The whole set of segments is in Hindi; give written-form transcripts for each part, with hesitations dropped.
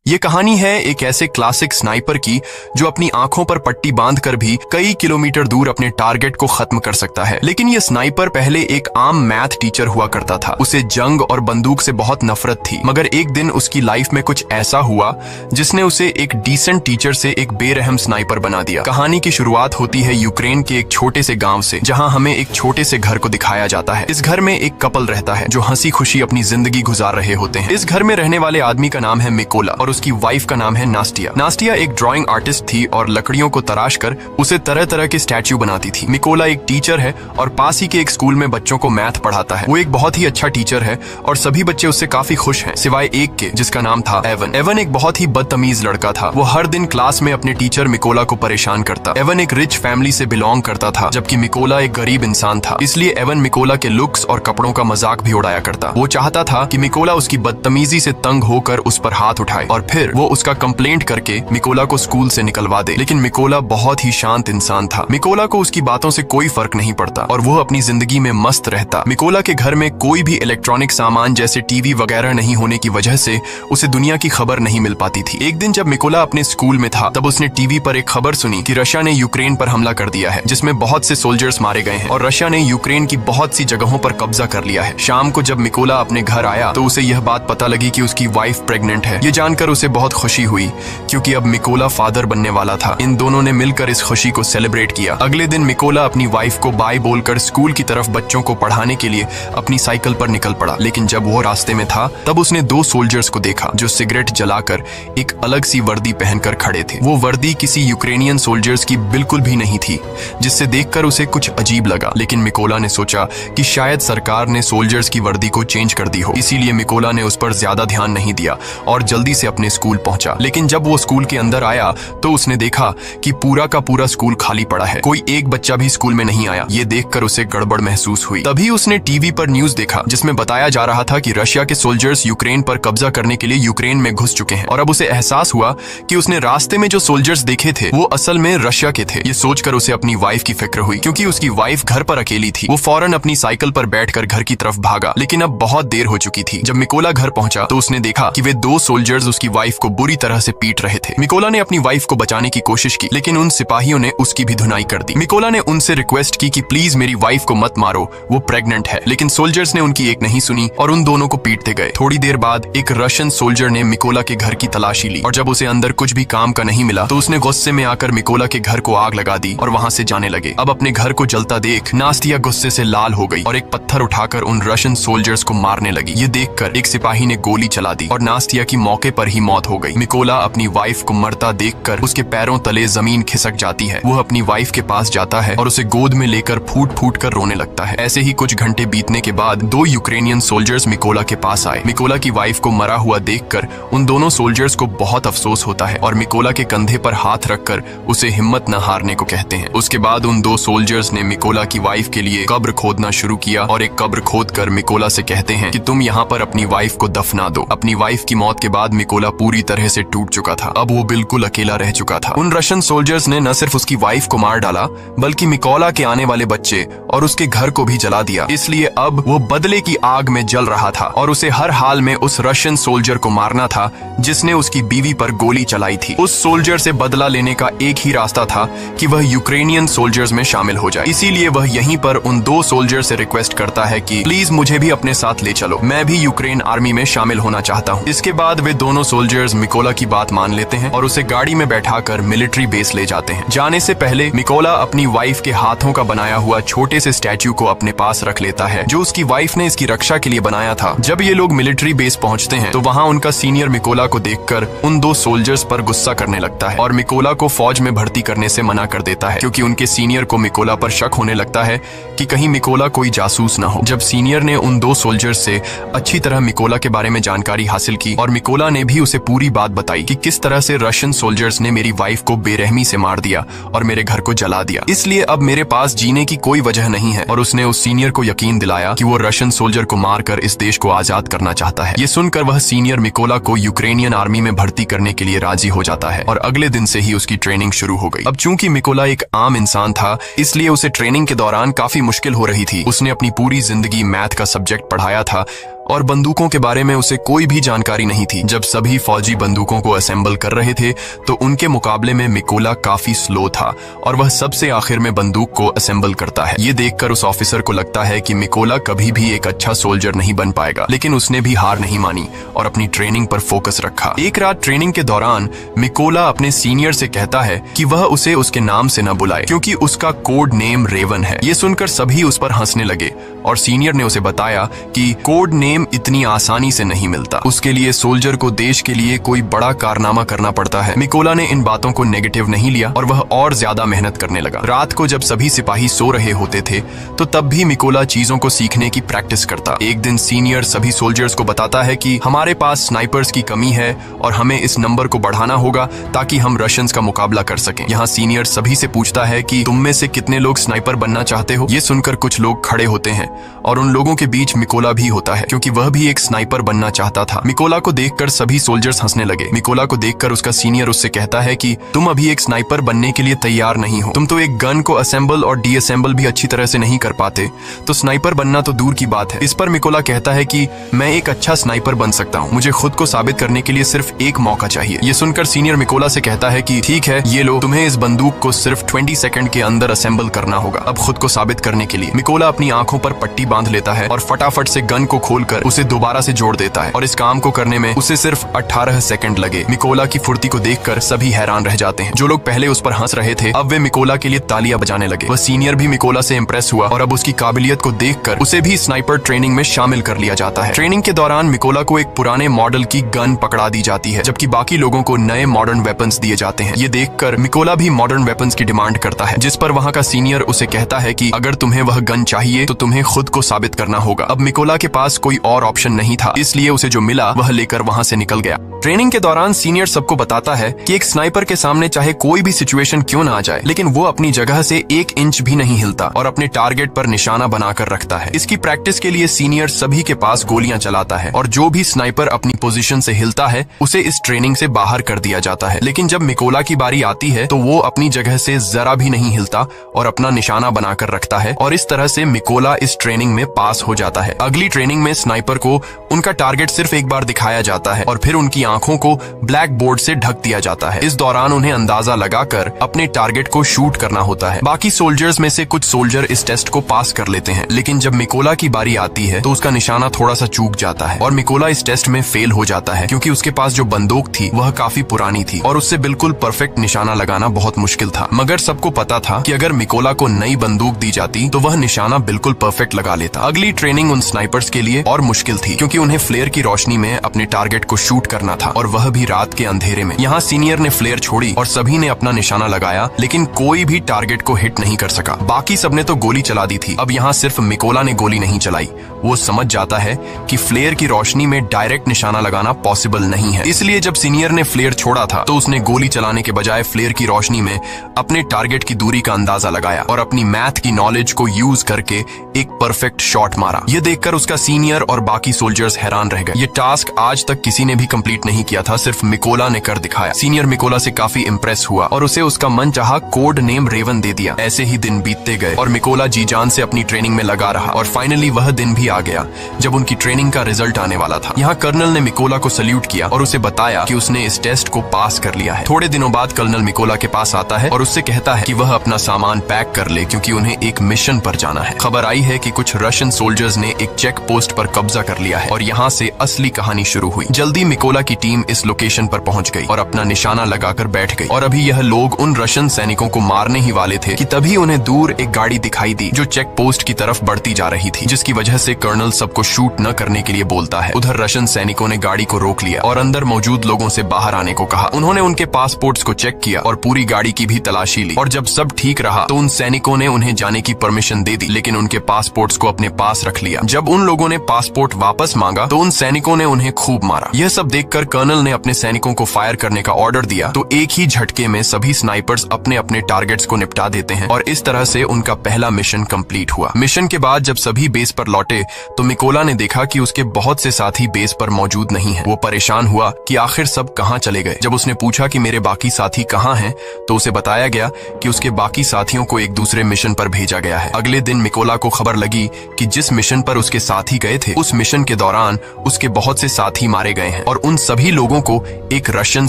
ये कहानी है एक ऐसे क्लासिक स्नाइपर की जो अपनी आंखों पर पट्टी बांधकर भी कई किलोमीटर दूर अपने टारगेट को खत्म कर सकता है। लेकिन ये स्नाइपर पहले एक आम मैथ टीचर हुआ करता था। उसे जंग और बंदूक से बहुत नफरत थी, मगर एक दिन उसकी लाइफ में कुछ ऐसा हुआ जिसने उसे एक डिसेंट टीचर से एक बेरहम स्नाइपर बना दिया। कहानी की शुरुआत होती है यूक्रेन के एक छोटे से गांव से, जहां हमें एक छोटे से घर को दिखाया जाता है। इस घर में एक कपल रहता है जो हंसी खुशी अपनी जिंदगी गुजार रहे होते हैं। इस घर में रहने वाले आदमी का नाम है मिकोला और उसकी वाइफ का नाम है नास्टिया। नास्टिया एक ड्राइंग आर्टिस्ट थी और लकड़ियों को तराश कर उसे तरह तरह के स्टैच्यू बनाती थी। मिकोला एक टीचर है और पास ही के एक स्कूल में बच्चों को मैथ पढ़ाता है। वो एक बहुत ही अच्छा टीचर है और सभी बच्चे उससे काफी खुश हैं, सिवाय एक के जिसका नाम था एवन। एवन एक बहुत ही बदतमीज लड़का था। वो हर दिन क्लास में अपने टीचर मिकोला को परेशान करता। एवन एक रिच फैमिली से बिलोंग करता था, जबकि मिकोला एक गरीब इंसान था। इसलिए एवन मिकोला के लुक्स और कपड़ों का मजाक भी उड़ाया करता। वो चाहता था कि मिकोला उसकी बदतमीजी से तंग होकर उस पर हाथ उठाए और फिर वो उसका कंप्लेंट करके मिकोला को स्कूल से निकलवा दे। लेकिन मिकोला बहुत ही शांत इंसान था। मिकोला को उसकी बातों से कोई फर्क नहीं पड़ता और वो अपनी जिंदगी में मस्त रहता। मिकोला के घर में कोई भी इलेक्ट्रॉनिक सामान जैसे टीवी वगैरह नहीं होने की वजह से उसे दुनिया की खबर नहीं मिल पाती थी। एक दिन जब मिकोला अपने स्कूल में था, तब उसने टीवी पर एक खबर सुनी कि रशिया ने यूक्रेन पर हमला कर दिया है, जिसमें बहुत से सोल्जर्स मारे गए हैं और रशिया ने यूक्रेन की बहुत सी जगहों पर कब्जा कर लिया है। शाम को जब मिकोला अपने घर आया तो उसे यह बात पता लगी कि उसकी वाइफ प्रेग्नेंट है। ये जानकर उसे बहुत खुशी हुई क्योंकि अब मिकोला फादर बनने वाला था। इन दोनों ने मिलकर इस खुशी को सेलिब्रेट किया। अगले दिन मिकोला अपनी वाइफ को बाय बोलकर स्कूल की तरफ बच्चों को पढ़ाने के लिए अपनी साइकिल पर निकल पड़ा। लेकिन जब वो रास्ते में था तब उसने दो सोल्जर्स को देखा जो सिगरेट जलाकर एक अलग सी वर्दी पहनकर खड़े थे। वो वर्दी किसी यूक्रेनियन सोल्जर्स की बिल्कुल भी नहीं थी, जिससे देखकर उसे कुछ अजीब लगा। लेकिन मिकोला ने सोचा कि शायद सरकार ने सोल्जर्स की वर्दी को चेंज कर दी हो, इसीलिए मिकोला ने उस पर ज्यादा ध्यान नहीं दिया और जल्दी से अपने स्कूल पहुंचा। लेकिन जब वो स्कूल के अंदर आया तो उसने देखा कि पूरा का पूरा स्कूल खाली पड़ा है। कोई एक बच्चा भी स्कूल में नहीं आया। ये देखकर उसे गड़बड़ महसूस हुई। तभी उसने टीवी पर न्यूज देखा जिसमें बताया जा रहा था कि रशिया के सोल्जर्स यूक्रेन पर कब्जा करने के लिए यूक्रेन में घुस चुके हैं। और अब उसे एहसास हुआ कि उसने रास्ते में जो सोल्जर्स देखे थे वो असल में रशिया के थे। ये सोचकर उसे अपनी वाइफ की फिक्र हुई, क्योंकि उसकी वाइफ घर पर अकेली थी। वो फौरन अपनी साइकिल पर बैठकर घर की तरफ भागा, लेकिन अब बहुत देर हो चुकी थी। जब मिकोला घर पहुंचा तो उसने देखा कि वे दो सोल्जर्स उसकी वाइफ को बुरी तरह से पीट रहे थे। मिकोला ने अपनी वाइफ को बचाने की कोशिश की, लेकिन उन सिपाहियों ने उसकी भी धुनाई कर दी। मिकोला ने उनसे रिक्वेस्ट की कि प्लीज मेरी वाइफ को मत मारो, वो प्रेग्नेंट है। लेकिन सोल्जर्स ने उनकी एक नहीं सुनी और उन दोनों को पीटते गए। थोड़ी देर बाद एक रशियन सोल्जर ने मिकोला के घर की तलाशी ली और जब उसे अंदर कुछ भी काम का नहीं मिला तो उसने गुस्से में आकर मिकोला के घर को आग लगा दी और वहां से जाने लगे। अब अपने घर को जलता देख नास्टिया गुस्से से लाल हो गई और एक पत्थर उठाकर उन रशियन सोल्जर्स को मारने लगी। ये देखकर एक सिपाही ने गोली चला दी और नास्टिया की मौके पर ही मौत हो गई। मिकोला अपनी वाइफ को मरता देखकर उसके पैरों तले जमीन खिसक जाती है। वो अपनी वाइफ के पास जाता है और उसे गोद में लेकर फूट फूट कर रोने लगता है। ऐसे ही कुछ घंटे बीतने के बाद दो यूक्रेनियन सोल्जर्स मिकोला के पास आए। मिकोला की वाइफ को मरा हुआ देखकर उन दोनों सोल्जर्स को बहुत अफसोस होता है और मिकोला के कंधे पर हाथ रखकर उसे हिम्मत न हारने को कहते हैं। उसके बाद उन दो सोल्जर्स ने मिकोला की वाइफ के लिए कब्र खोदना शुरू किया और एक कब्र खोदकर मिकोला से कहते हैं कि तुम यहाँ पर अपनी वाइफ को दफना दो। अपनी वाइफ की मौत के बाद मिकोला पूरी तरह से टूट चुका था। अब वो बिल्कुल अकेला रह चुका था। उन रशियन सोल्जर्स ने न सिर्फ उसकी वाइफ को मार डाला बल्कि मिकोला के आने वाले बच्चे और उसके घर को भी जला दिया। इसलिए अब वो बदले की आग में जल रहा था और उसे हर हाल में उस रशियन सोल्जर को मारना था जिसने उसकी बीवी पर गोली चलाई थी। उस सोल्जर से बदला लेने का एक ही रास्ता था कि वह यूक्रेनियन सोल्जर्स में शामिल हो जाए। इसीलिए वह यहीं पर उन दो सोल्जर से रिक्वेस्ट करता है कि प्लीज मुझे भी अपने साथ ले चलो, मैं भी यूक्रेन आर्मी में शामिल होना चाहता हूँ। इसके बाद वे दोनों सोल्जर्स मिकोला की बात मान लेते हैं और उसे गाड़ी में बैठाकर मिलिट्री बेस ले जाते हैं। जाने से पहले मिकोला अपनी वाइफ के हाथों का बनाया हुआ छोटे से स्टैच्यू को अपने पास रख लेता है जो उसकी वाइफ ने इसकी रक्षा के लिए बनाया था। जब ये लोग मिलिट्री बेस पहुंचते हैं तो वहाँ उनका सीनियर मिकोला को देखकर उन दो सोल्जर्स पर गुस्सा करने लगता है और मिकोला को फौज में भर्ती करने से मना कर देता है, क्योंकि उनके सीनियर को मिकोला पर शक होने लगता है कि कहीं मिकोला कोई जासूस न हो। जब सीनियर ने उन दो सोल्जर्स से अच्छी तरह मिकोला के बारे में जानकारी हासिल की और मिकोला ने भी उसे पूरी बात बताई कि किस तरह से रशियन सोल्जर्स ने मेरी वाइफ को बेरहमी से मार दिया और मेरे घर को जला दिया, इसलिए अब मेरे पास जीने की कोई वजह नहीं है। और उसने उस सीनियर को यकीन दिलाया कि वो रशियन सोल्जर को मारकर इस देश को आजाद करना चाहता है। ये सुनकर वह सीनियर मिकोला को यूक्रेनियन आर्मी में भर्ती करने के लिए राजी हो जाता है और अगले दिन से ही उसकी ट्रेनिंग शुरू हो गई। अब चूंकि मिकोला एक आम इंसान था, इसलिए उसे ट्रेनिंग के दौरान काफी मुश्किल हो रही थी। उसने अपनी पूरी जिंदगी मैथ का सब्जेक्ट पढ़ाया था और बंदूकों के बारे में उसे कोई भी जानकारी नहीं थी। जब सभी फौजी बंदूकों को असेंबल कर रहे थे तो उनके मुकाबले में मिकोला काफी स्लो था और वह सबसे आखिर में बंदूक को असेंबल करता है। ये देखकर उस ऑफिसर को लगता है कि मिकोला कभी भी एक अच्छा सोल्जर नहीं बन पाएगा, लेकिन उसने भी हार नहीं मानी और अपनी ट्रेनिंग पर फोकस रखा। एक रात ट्रेनिंग के दौरान मिकोला अपने सीनियर से कहता है कि वह उसे उसके नाम से न बुलाए क्योंकि उसका कोड नेम रेवन है। ये सुनकर सभी उस पर हंसने लगे और सीनियर ने उसे बताया कि कोड नेम इतनी आसानी से नहीं मिलता, उसके लिए सोल्जर को देश के लिए कोई बड़ा कारनामा करना पड़ता है। मिकोला ने इन बातों को नेगेटिव नहीं लिया और वह और ज्यादा मेहनत करने लगा। रात को जब सभी सिपाही सो रहे होते थे तो तब भी मिकोला चीजों को सीखने की प्रैक्टिस करता। एक दिन सीनियर सभी सोल्जर्स को बताता है कि हमारे पास स्नाइपर्स की कमी है और हमें इस नंबर को बढ़ाना होगा ताकि हम रशियंस का मुकाबला कर सकें। यहाँ सीनियर सभी से पूछता है कि तुम में से कितने लोग स्नाइपर बनना चाहते हो। ये सुनकर कुछ लोग खड़े होते हैं और उन लोगों के बीच मिकोला भी होता है क्योंकि वह भी एक स्नाइपर बनना चाहता था। मिकोला को देखकर सभी सोल्जर्स हंसने लगे। मिकोला को देखकर उसका सीनियर उससे कहता है कि तुम अभी एक स्नाइपर बनने के लिए तैयार नहीं हो, तुम तो एक गन को असेंबल और डीअसेंबल भी अच्छी तरह से नहीं कर पाते, तो स्नाइपर बनना तो दूर की बात है। इस पर मिकोला कहता है कि मैं एक अच्छा स्नाइपर बन सकता हूँ, मुझे खुद को साबित करने के लिए सिर्फ एक मौका चाहिए। ये सुनकर सीनियर मिकोला से कहता है कि ठीक है, ये लो, तुम्हें इस बंदूक को सिर्फ 20 सेकंड के अंदर असेंबल करना होगा। अब खुद को साबित करने के लिए मिकोला अपनी आंखों पर पट्टी बांध लेता है और फटाफट से गन को खोलकर उसे दोबारा से जोड़ देता है और इस काम को करने में उसे सिर्फ 18 सेकंड लगे। मिकोला की फुर्ती को देखकर सभी हैरान रह जाते हैं। जो लोग पहले उस पर हंस रहे थे अब वे मिकोला के लिए तालियां बजाने लगे। वह सीनियर भी मिकोला से इंप्रेस हुआ और अब उसकी काबिलियत को देखकर उसे भी स्नाइपर ट्रेनिंग में शामिल कर लिया जाता है। ट्रेनिंग के दौरान मिकोला को एक पुराने मॉडल की गन पकड़ा दी जाती है जबकि बाकी लोगों को नए मॉडर्न वेपन्स दिए जाते हैं। ये देखकर मिकोला भी मॉडर्न वेपन्स की डिमांड करता है, जिस पर वहाँ का सीनियर उसे कहता है कि अगर तुम्हें वह गन चाहिए तो तुम्हें खुद को साबित करना होगा। अब मिकोला के पास कोई और ऑप्शन नहीं था, इसलिए उसे जो मिला वह लेकर वहाँ से निकल गया। ट्रेनिंग के दौरान सीनियर सबको बताता है कि एक स्नाइपर के सामने चाहे कोई भी सिचुएशन क्यों ना आ जाए, लेकिन वो अपनी जगह से 1 इंच भी नहीं हिलता और अपने टारगेट पर निशाना बनाकर रखता है। इसकी प्रैक्टिस के लिए सीनियर सभी के पास गोलियां चलाता है और जो भी स्नाइपर अपनी पोजीशन से हिलता है उसे इस ट्रेनिंग से बाहर कर दिया जाता है। लेकिन जब मिकोला की बारी आती है तो वो अपनी जगह से जरा भी नहीं हिलता और अपना निशाना बनाकर रखता है और इस तरह से मिकोला इस ट्रेनिंग में पास हो जाता है। अगली ट्रेनिंग में स्नाइपर को उनका टारगेट सिर्फ एक बार दिखाया जाता है और फिर उनकी आंखों को ब्लैक बोर्ड से ढक दिया जाता है। इस दौरान उन्हें अंदाजा लगाकर अपने टारगेट को शूट करना होता है। बाकी सोल्जर्स में से कुछ सोल्जर इस टेस्ट को पास कर लेते हैं, लेकिन जब मिकोला की बारी आती है तो उसका निशाना थोड़ा सा चूक जाता है और मिकोला इस टेस्ट में फेल हो जाता है क्योंकि उसके पास जो बंदूक थी वह काफी पुरानी थी और उससे बिल्कुल परफेक्ट निशाना लगाना बहुत मुश्किल था। मगर सबको पता था कि अगर मिकोला को नई बंदूक दी जाती तो वह निशाना बिल्कुल परफेक्ट लगा लेता। अगली ट्रेनिंग उन स्नाइपर्स के लिए और मुश्किल थी क्योंकि उन्हें फ्लेयर की रोशनी में अपने टारगेट को शूट करना था और वह भी रात के अंधेरे में। यहाँ सीनियर ने फ्लेयर छोड़ी और सभी ने अपना निशाना लगाया, लेकिन कोई भी टारगेट को हिट नहीं कर सका। बाकी सबने तो गोली चला दी थी। अब यहाँ सिर्फ मिकोला ने गोली नहीं चलाई। वो समझ जाता है कि फ्लेयर की रोशनी में डायरेक्ट निशाना लगाना पॉसिबल नहीं है, इसलिए जब सीनियर ने फ्लेयर छोड़ा था तो उसने गोली चलाने के बजाय फ्लेयर की रोशनी में अपने टारगेट की दूरी का अंदाजा लगाया और अपनी मैथ की नॉलेज को यूज करके एक परफेक्ट शॉट मारा। ये देखकर उसका सीनियर और बाकी सोल्जर्स हैरान रह गए। ये टास्क आज तक किसी ने भी कंप्लीट नहीं किया था, सिर्फ मिकोला ने कर दिखाया। सीनियर मिकोला से काफी इंप्रेस हुआ और उसे उसका मनचाहा कोड नेम रेवन दे दिया। ऐसे ही दिन बीतते गए और मिकोला जी जान से अपनी ट्रेनिंग में लगा रहा और फाइनली वह दिन भी आ गया जब उनकी ट्रेनिंग का रिजल्ट आने वाला था। यहाँ कर्नल ने मिकोला को सल्यूट किया और उसे बताया कि उसने इस टेस्ट को पास कर लिया है। थोड़े दिनों बाद कर्नल मिकोला के पास आता है और उससे कहता है कि वह अपना सामान पैक कर ले क्योंकि उन्हें एक मिशन पर जाना है। खबर आई है कि कुछ रशियन सोल्जर्स ने एक चेक पोस्ट पर कब्जा कर लिया है और यहाँ से असली कहानी शुरू हुई। जल्दी मिकोला की टीम इस लोकेशन पर पहुंच गई और अपना निशाना लगाकर बैठ गई और अभी यह लोग उन रशियन सैनिकों को मारने ही वाले थे कि तभी उन्हें दूर एक गाड़ी दिखाई दी जो चेक पोस्ट की तरफ बढ़ती जा रही थी, जिसकी वजह से कर्नल सबको शूट न करने के लिए बोलता है। उधर रशियन सैनिकों ने गाड़ी को रोक लिया और अंदर मौजूद लोगों से बाहर आने को कहा। उन्होंने उनके पासपोर्ट्स को चेक किया और पूरी गाड़ी की भी तलाशी ली और जब सब ठीक रहा तो उन सैनिकों ने उन्हें जाने की परमिशन दे दी, लेकिन उनके पासपोर्ट्स को अपने पास रख लिया। जब उन लोगों ने पासपोर्ट वापस मांगा तो उन सैनिकों ने उन्हें खूब मारा। यह सब देखकर कर्नल ने अपने सैनिकों को फायर करने का ऑर्डर दिया तो एक ही झटके में सभी स्नाइपर्स अपने अपने टारगेट्स को निपटा देते हैं और इस तरह से उनका पहला मिशन कंप्लीट हुआ। मिशन के बाद जब सभी बेस पर लौटे तो मिकोला ने देखा कि उसके बहुत से साथी बेस पर मौजूद नहीं हैं। वो परेशान हुआ कि आखिर सब कहाँ चले गए। जब उसने पूछा कि मेरे बाकी साथी कहाँ हैं तो उसे बताया गया कि उसके बाकी साथियों को एक दूसरे मिशन पर भेजा गया है। अगले दिन मिकोला को खबर लगी कि जिस मिशन पर उसके साथी गए थे उस मिशन के दौरान उसके बहुत से साथी मारे गए हैं और उन सभी लोगों को एक रशियन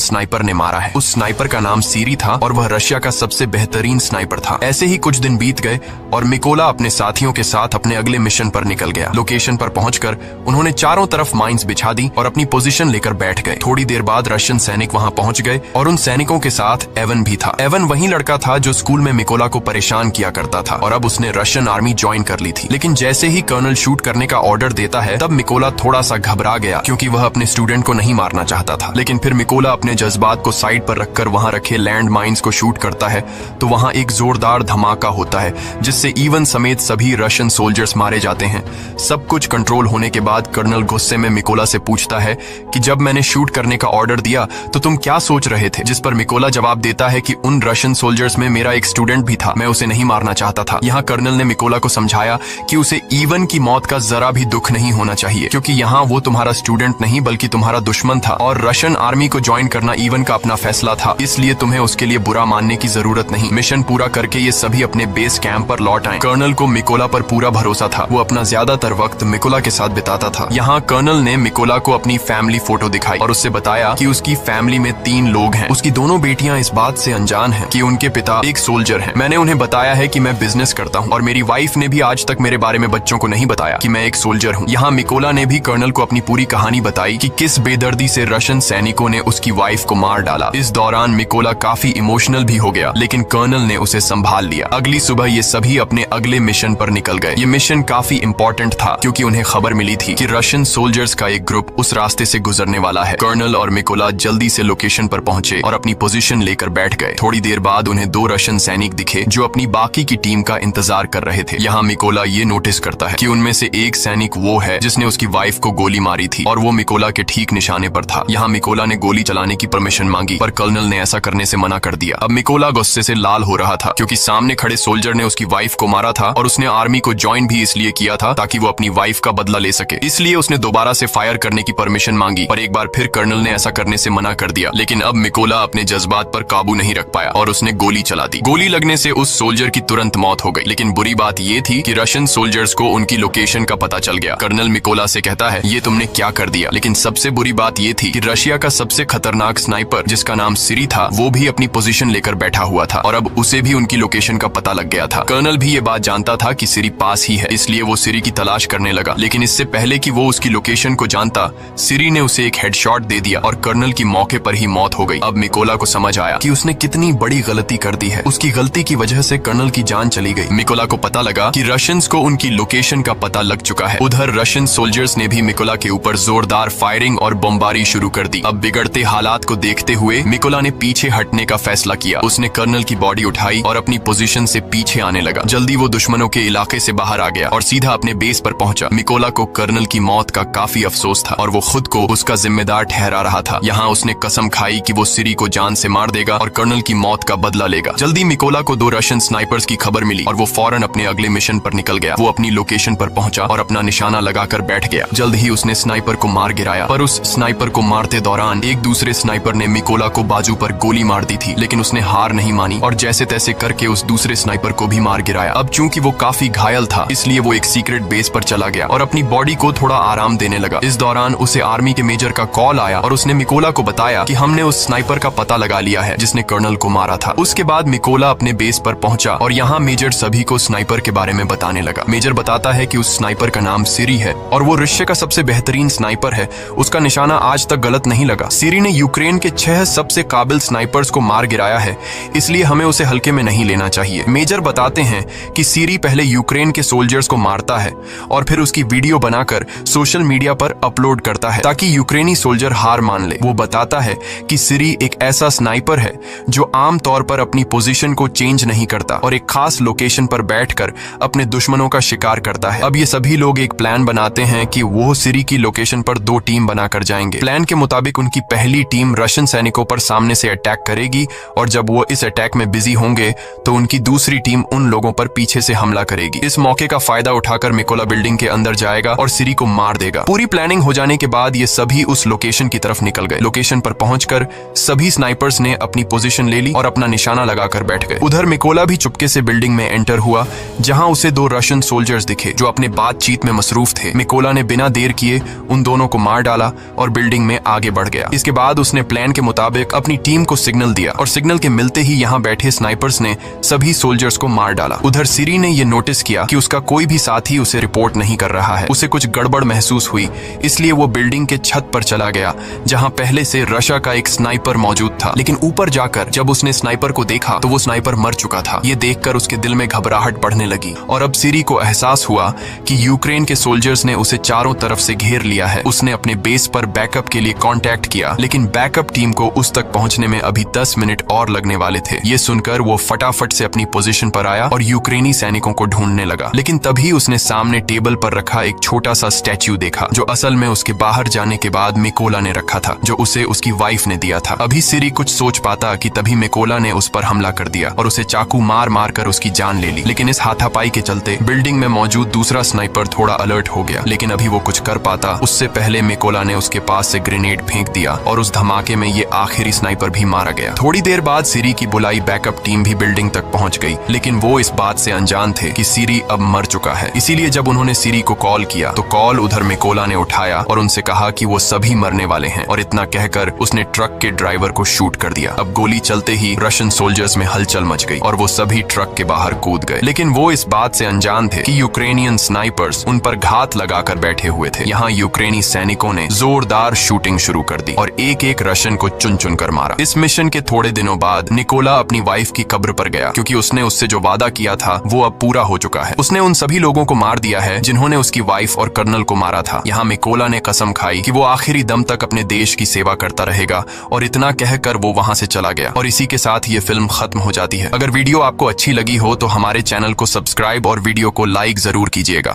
स्नाइपर ने मारा है। उस स्नाइपर का नाम सीरी था और वह रशिया का सबसे बेहतरीन स्नाइपर था। ऐसे ही कुछ दिन बीत गए और मिकोला अपने साथियों के साथ अपने अगले मिशन पर निकल गया। लोकेशन पर पहुंचकर उन्होंने चारों तरफ माइंस बिछा दी और अपनी पोजीशन लेकर बैठ गए। थोड़ी देर बाद रशियन सैनिक वहां पहुंच गए और उन सैनिकों के साथ एवन भी था। एवन वही लड़का था जो स्कूल में मिकोला को परेशान किया करता था और अब उसने रशियन आर्मी ज्वाइन कर ली थी। लेकिन जैसे ही कर्नल शूट करने का ऑर्डर देता है तब मिकोला थोड़ा सा घबरा गया क्योंकि वह अपने स्टूडेंट को नहीं मारना चाहता था। लेकिन फिर मिकोला अपने जज्बात को साइड पर रखकर वहां रखे लैंड माइंस को शूट करता है तो वहां एक जोरदार धमाका होता है जिससे इवन समेत सभी रशियन सोल्जर्स मारे जाते हैं। सब कुछ कंट्रोल होने के बाद कर्नल गुस्से में मिकोला से पूछता है कि जब मैंने शूट करने का ऑर्डर दिया तो तुम क्या सोच रहे थे? जिस पर मिकोला जवाब देता है कि उन रशियन सोल्जर्स में मेरा एक स्टूडेंट भी था, मैं उसे नहीं मारना चाहता था। यहाँ कर्नल ने मिकोला को समझाया कि उसे इवन की मौत का जरा भी दुख नहीं होना चाहिए क्योंकि यहाँ वो तुम्हारा स्टूडेंट नहीं बल्कि तुम्हारा दुश्मन था और रशियन आर्मी को ज्वाइन करना इवन का अपना फैसला था, इसलिए तुम्हें उसके लिए बुरा मानने की जरूरत नहीं। मिशन पूरा करके ये सभी अपने बेस कैंप पर लौट आए। कर्नल को मिकोला पर पूरा भरोसा था, वो अपना ज्यादातर वक्त मिकोला के साथ बिताता था। यहाँ कर्नल ने मिकोला को अपनी फैमिली फोटो दिखाई और उससे बताया कि उसकी फैमिली में 3 लोग हैं। उसकी दोनों बेटियां इस बात से अनजान हैं कि उनके पिता एक सोल्जर हैं। मैंने उन्हें बताया है कि मैं बिजनेस करता हूँ और मेरी वाइफ ने भी आज तक मेरे बारे में बच्चों को नहीं बताया कि मैं एक सोल्जर हूँ। यहाँ मिकोला ने भी कर्नल को अपनी पूरी कहानी बताई कि किस बेदर्दी से रशियन सैनिकों ने उसकी वाइफ को मार डाला। इस दौरान मिकोला काफी इमोशनल भी हो गया लेकिन कर्नल ने उसे संभाल लिया। अगली सुबह ये सभी अपने अगले मिशन पर निकल गए। ये मिशन काफी इम्पोर्टेंट था क्योंकि उन्हें खबर मिली थी कि रशियन सोल्जर्स का एक ग्रुप उस रास्ते से गुजरने वाला है। कर्नल और मिकोला जल्दी से लोकेशन पर पहुंचे और अपनी पोजीशन लेकर बैठ गए। थोड़ी देर बाद उन्हें 2 रशियन सैनिक दिखे जो अपनी बाकी की टीम का इंतजार कर रहे थे। यहाँ मिकोला ये नोटिस करता है कि उनमें से एक सैनिक वो है जिसने उसकी वाइफ को गोली मारी थी और वो मिकोला के ठीक निशाने पर था। यहाँ मिकोला ने गोली चलाने की परमिशन मांगी पर कर्नल ने ऐसा करने से मना कर दिया। अब मिकोला गुस्से से लाल हो रहा था क्योंकि सामने खड़े सोल्जर ने उसकी वाइफ को मारा था और उसने आर्मी को ज्वाइन भी इसलिए किया था ताकि वो अपनी वाइफ का बदला ले सके। इसलिए उसने दोबारा से फायर करने की परमिशन मांगी पर एक बार फिर कर्नल ने ऐसा करने से मना कर दिया। लेकिन अब मिकोला अपने जज्बात पर काबू नहीं रख पाया और उसने गोली चला दी। गोली लगने से उस सोल्जर की तुरंत मौत हो गई। लेकिन बुरी बात ये थी कि रशियन सोल्जर्स को उनकी लोकेशन का पता चल गया। कर्नल मिकोला से कहता है ये तुमने क्या कर दिया? लेकिन सबसे बुरी बात ये थी कि रशिया का सबसे खतरनाक स्नाइपर जिसका नाम सीरी था वो भी अपनी पोजीशन लेकर बैठा हुआ था और अब उसे भी उनकी लोकेशन का पता लग गया था। कर्नल भी ये बात जानता था कि सीरी पास ही है, इसलिए वो सीरी की तलाश करने लगा। लेकिन इससे पहले कि वो उसकी लोकेशन को जानता सीरी ने उसे एक हेडशॉट दे दिया और कर्नल की मौके पर ही मौत हो गई। अब मिकोला को समझ आया कि उसने कितनी बड़ी गलती कर दी है। उसकी गलती की वजह से कर्नल की जान चली गई। मिकोला को पता लगा कि रशियंस को उनकी लोकेशन का पता लग चुका है। उधर रशियन सोल्जर्स ने भी मिकोला के ऊपर जोरदार फायरिंग और बमबारी शुरू कर दी। अब बिगड़ते हालात को देखते हुए मिकोला ने पीछे हटने का फैसला किया। उसने कर्नल की बॉडी उठाई और अपनी पोजीशन से पीछे आने लगा। जल्दी वो दुश्मनों के इलाके से बाहर आ गया और सीधा अपने बेस पर पहुंचा। मिकोला को कर्नल की मौत का काफी अफसोस था और वो खुद को उसका जिम्मेदार ठहरा रहा था। यहाँ उसने कसम खाई कि वो सीरी को जान से मार देगा और कर्नल की मौत का बदला लेगा। जल्दी मिकोला को 2 रशियन स्नाइपर्स की खबर मिली और वो फौरन अपने अगले मिशन पर निकल गया। वो अपनी लोकेशन पर पहुंचा और अपना निशाना लगाकर बैठ गया। जल्द ही उसने स्नाइपर को मार गिराया पर उस स्नाइपर को मारते दौरान एक दूसरे स्नाइपर ने मिकोला को बाजू पर गोली मार दी थी। लेकिन उसने हार नहीं मानी और जैसे तैसे करके उस दूसरे स्नाइपर को भी मार गिराया। अब चूंकि वो काफी घायल था इसलिए वो एक सीक्रेट बेस पर चला गया और अपनी बॉडी को थोड़ा आराम देने लगा। इस दौरान उसे आर्मी के मेजर का कॉल आया और उसने मिकोला को बताया कि हमने उस स्नाइपर का पता लगा लिया है जिसने कर्नल को मारा था। उसके बाद मिकोला अपने बेस पर पहुंचा और यहाँ मेजर सभी को स्नाइपर के बारे में बताने लगा। मेजर बताता है कि उस स्नाइपर का नाम सीरी है और वो रशिया का सबसे बेहतरीन स्नाइपर है। उसका निशाना आज तक गलत नहीं लगा। सीरी ने यूक्रेन के 6 सबसे काबिल स्नाइपर्स को मार गिराया है, इसलिए हमें उसे हल्के में नहीं लेना चाहिए। मेजर बताते हैं कि सीरी पहले यूक्रेन के सोल्जर्स को मारता है और फिर उसकी वीडियो बनाकर सोशल मीडिया पर अपलोड करता है ताकि यूक्रेनी सोल्जर हार मान ले। वो बताता है कि सीरी एक ऐसा स्नाइपर है जो आम तौर पर अपनी पोजीशन को चेंज नहीं करता और एक खास लोकेशन पर बैठकर अपने दुश्मनों का शिकार करता है। अब ये सभी लोग एक प्लान बनाते हैं कि वो सीरी की लोकेशन पर 2 टीम बनाकर जाएंगे। प्लान के मुताबिक उनकी पहली टीम रशियन सैनिकों पर सामने से अटैक करेगी और जब वो इस अटैक में बिजी होंगे तो उनकी दूसरी टीम उन लोगों पर पीछे से हमला करेगी। इस मौके का फायदा उठाकर मिकोला बिल्डिंग के अंदर जाएगा और सीरी को मार देगा। पूरी प्लानिंग हो जाने के बाद ये सभी उस लोकेशन की तरफ निकल गए। लोकेशन पर पहुंचकर सभी स्नाइपर्स ने अपनी पोजीशन ले ली और अपना निशाना लगाकर बैठ गए। उधर मिकोला भी चुपके से बिल्डिंग में एंटर हुआ जहां उसे 2 रशियन सोल्जर्स दिखे जो अपने बातचीत में मसरूफ मसरूफ थे। मिकोला ने बिना देर किए उन दोनों को मार डाला और बिल्डिंग में आगे बढ़ गया। इसके बाद उसने प्लान के मुताबिक अपनी टीम को सिग्नल दिया और सिग्नल के मिलते ही यहाँ बैठे स्नाइपर्स ने सभी सोल्जर्स को मार डाला। उधर सिरी ने यह नोटिस किया कि उसका कोई भी साथी उसे रिपोर्ट नहीं कर रहा है। उसे कुछ गड़बड़ महसूस हुई, इसलिए वो बिल्डिंग के छत पर चला गया जहाँ पहले से रशा का एक स्नाइपर मौजूद था। लेकिन ऊपर जाकर जब उसने स्नाइपर को देखा तो वो स्नाइपर मर चुका था। ये देखकर उसके दिल में घबराहट बढ़ने लगी और अब सिरी को एहसास हुआ कि यूक्रेन के सोल्जर्स ने उसे चारों तरफ से घेर लिया है। उसने अपने बेस पर बैकअप के लिए कांटेक्ट किया, लेकिन बैकअप टीम को उस तक पहुंचने में अभी 10 मिनट और लगने वाले थे। ये सुनकर वो फटाफट से अपनी पोजीशन पर आया और यूक्रेनी सैनिकों को ढूंढने लगा। लेकिन तभी उसने सामने टेबल पर रखा एक छोटा सा स्टैच्यू देखा, जो असल में उसके बाहर जाने के बाद मिकोला ने रखा था, जो उसे उसकी वाइफ ने दिया था। अभी सिरी कुछ सोच पाता कि तभी मिकोला ने उस पर हमला कर दिया और उसे चाकू मार मार कर उसकी जान ले ली। लेकिन इस हाथापाई के चलते बिल्डिंग में मौजूद दूसरा स्नाइपर थोड़ा अलर्ट हो गया, लेकिन अभी वो कुछ कर पाता उससे पहले मिकोला ने उसके पास से ग्रेनेड फेंक दिया और उस धमाके में ये आखिरी स्नाइपर भी मारा गया। थोड़ी देर बाद सिरी की बुलाई बैकअप टीम भी बिल्डिंग तक पहुंच गई, लेकिन वो इस बात से अनजान थे कि सिरी अब मर चुका है। इसीलिए जब उन्होंने सिरी को कॉल किया तो कॉल उधर मिकोला ने उठाया और उनसे कहा कि वो सभी मरने वाले हैं, और इतना कहकर उसने ट्रक के ड्राइवर को शूट कर दिया। अब गोली चलते ही रशियन सोल्जर्स में हलचल मच गई और वो सभी ट्रक के बाहर कूद गए। लेकिन वो इस बात से अनजान थे कि यूक्रेनियन स्नाइपर्स उन पर घात लगाकर बैठे हुए थे। यहाँ यूक्रेनी सैनिकों ने जोरदार शूटिंग शुरू कर दी और एक एक रशियन को चुन चुन कर मारा। इस मिशन के थोड़े दिनों बाद निकोला अपनी वाइफ की कब्र पर गया, क्योंकि उसने उससे जो वादा किया था वो अब पूरा हो चुका है। उसने उन सभी लोगों को मार दिया है जिन्होंने उसकी वाइफ और कर्नल को मारा था। यहाँ मिकोला ने कसम खाई कि वो आखिरी दम तक अपने देश की सेवा करता रहेगा, और इतना कहकर वो वहां से चला गया। और इसी के साथ ये फिल्म खत्म हो जाती है। अगर वीडियो आपको अच्छी लगी हो तो हमारे चैनल को सब्सक्राइब और वीडियो को लाइक जरूर कीजिएगा।